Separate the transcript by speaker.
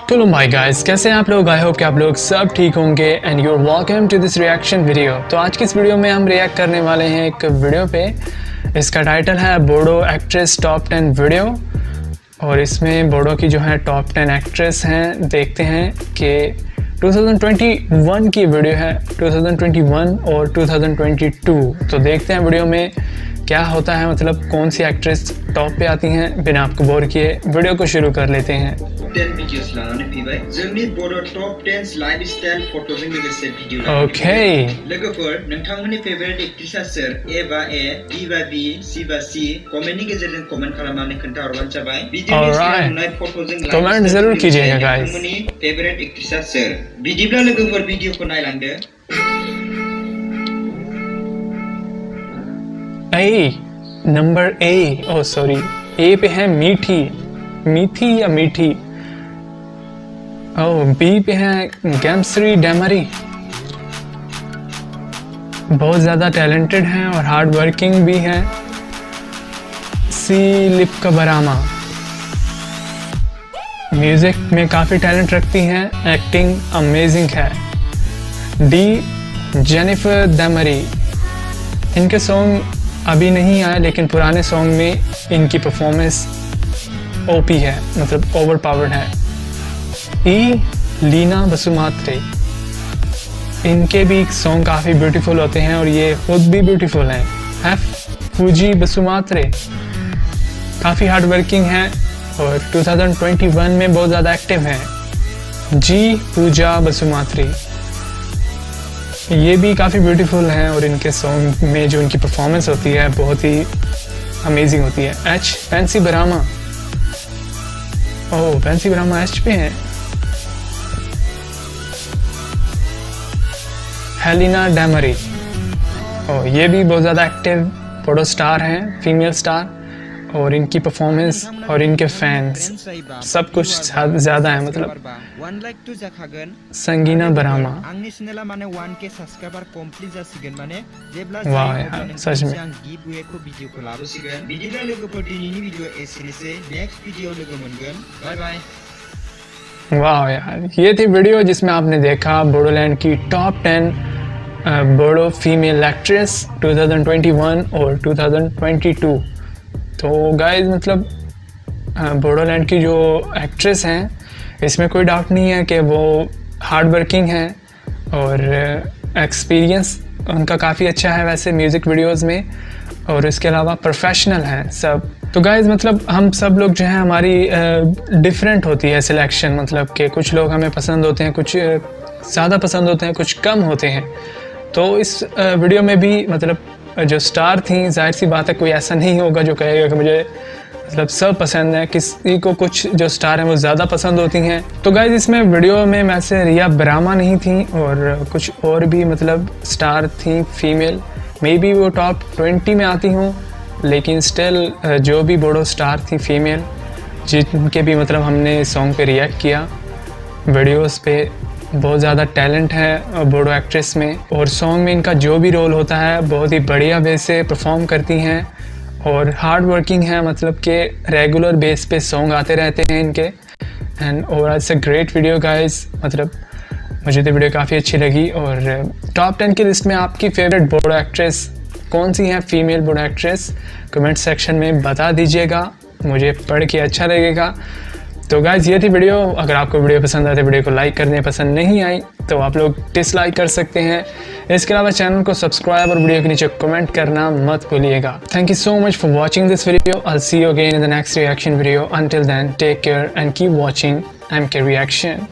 Speaker 1: Hello my guys, कैसे हैं आप लोग? आई होप कि आप लोग सब ठीक होंगे and you are welcome to this reaction video. तो आज की इस वीडियो में हम रिएक्ट करने वाले हैं एक वीडियो पे। इसका टाइटल है बोडो एक्ट्रेस टॉप 10 वीडियो, और इसमें बोडो की जो है टॉप 10 एक्ट्रेस हैं। देखते हैं कि 2021 की वीडियो है, 2021 और 2022। तो देखते हैं वीडियो में क्या होता है, मतलब कौन सी एक्ट्रेस टॉप पे आती हैं। बिना आपको बोर किए वीडियो को शुरू कर लेते हैं।
Speaker 2: 10 भिडियोस लानानै फैबाय जोंनि बड' टप 10 लाइफस्टाइल फट'जों लोगोसे भिडियो
Speaker 1: ओके
Speaker 2: लोगोफोर, नोंथांमोननि फेभारिट एक्ट्रेसआ सोर? ए बा ए, बी बा बी, सी बा सी। कमेन्टनि गेजेरजों कमेन्ट खालामनानै खोन्थाहरबानो जाबाय। भिडियोनि सिगां नुनाय फट'जों
Speaker 1: कमेन्ट जरूर कीजिएगा गाइस।
Speaker 2: नोंथांमोननि फेभारिट एक्ट्रेसआ सोर? बिदिब्ला लोगोफोर भिडियोखौ नायलांदो।
Speaker 1: ए नंबर ए, ओ सॉरी, ए पे है मीठी, मीठी या मीठी। ओ बी पे है गैमश्री डेमरी, बहुत ज़्यादा टैलेंटेड हैं और हार्ड वर्किंग भी हैं। सी लिप्का बरामा, म्यूज़िक में काफ़ी टैलेंट रखती हैं, एक्टिंग अमेजिंग है। डी जेनिफर डेमरी, इनके सॉन्ग अभी नहीं आया लेकिन पुराने सॉन्ग में इनकी परफॉर्मेंस ओपी है, मतलब ओवर पावर्ड है। ई लीना बसुमात्रे, इनके भी सॉन्ग काफ़ी ब्यूटीफुल होते हैं और ये खुद भी ब्यूटीफुल हैं। एफ फूजी बसुमात्रे काफ़ी हार्ड वर्किंग हैं और 2021 में बहुत ज़्यादा एक्टिव हैं। जी पूजा बसुमात्री, ये भी काफ़ी ब्यूटीफुल हैं और इनके सॉन्ग में जो इनकी परफॉर्मेंस होती है बहुत ही अमेजिंग होती है। एच फैंसी बरामा, ओह फैंसी बरामा एच पे हैं। हेलिना डेमरी, ओह ये भी बहुत ज़्यादा एक्टिव फोटो स्टार हैं, फीमेल स्टार, और इनकी परफॉर्मेंस और इनके फैंस सब कुछ ज़्यादा है, मतलब। संगीना बरामा, वाह यार सच में। वाह यार, ये थी वीडियो जिसमें आपने देखा बोडोलैंड की टॉप 10 बोडो फीमेल एक्ट्रेस 2021 और 2022। तो गाइस, मतलब बोडोलैंड की जो एक्ट्रेस हैं इसमें कोई डाउट नहीं है कि वो हार्ड वर्किंग हैं और एक्सपीरियंस उनका काफ़ी अच्छा है वैसे म्यूज़िक वीडियोस में, और इसके अलावा प्रोफेशनल हैं सब। तो गाइस, मतलब हम सब लोग जो हैं हमारी डिफरेंट होती है सिलेक्शन, मतलब कि कुछ लोग हमें पसंद होते हैं, कुछ ज़्यादा पसंद होते हैं, कुछ कम होते हैं। तो इस वीडियो में भी मतलब जो स्टार थी, जाहिर सी बात है कोई ऐसा नहीं होगा जो कहेगा कि मुझे मतलब सब पसंद है। किसी को कुछ जो स्टार हैं वो ज़्यादा पसंद होती हैं। तो गाइस, इसमें वीडियो में वैसे रिया बरामा नहीं थी और कुछ और भी मतलब स्टार थी फीमेल, मे बी वो टॉप 20 में आती हूँ, लेकिन स्टिल जो भी बोडो स्टार थी फीमेल जिनके भी मतलब हमने सॉन्ग पे रिएक्ट किया, वीडियोस पे बहुत ज़्यादा टैलेंट है बोडो एक्ट्रेस में, और सॉन्ग में इनका जो भी रोल होता है बहुत ही बढ़िया वे से परफॉर्म करती हैं और हार्ड वर्किंग है, मतलब कि रेगुलर बेस पे सॉन्ग आते रहते हैं इनके। And overall it's a great video guys, मतलब मुझे तो वीडियो काफ़ी अच्छी लगी। और टॉप 10 की लिस्ट में आपकी फेवरेट बोडो एक्ट्रेस कौन सी है, female Bodo actress, comment section में बता दीजिएगा, मुझे पढ़ के अच्छा लगेगा। तो गाइस, ये थी वीडियो। अगर आपको वीडियो पसंद आए तो वीडियो को लाइक करने, पसंद नहीं आई तो आप लोग डिसलाइक कर सकते हैं। इसके अलावा चैनल को सब्सक्राइब और वीडियो के नीचे कमेंट करना मत भूलिएगा। Thank you so much for watching this video. I will see you again in the next reaction video. Until then take care and keep watching MK Reaction।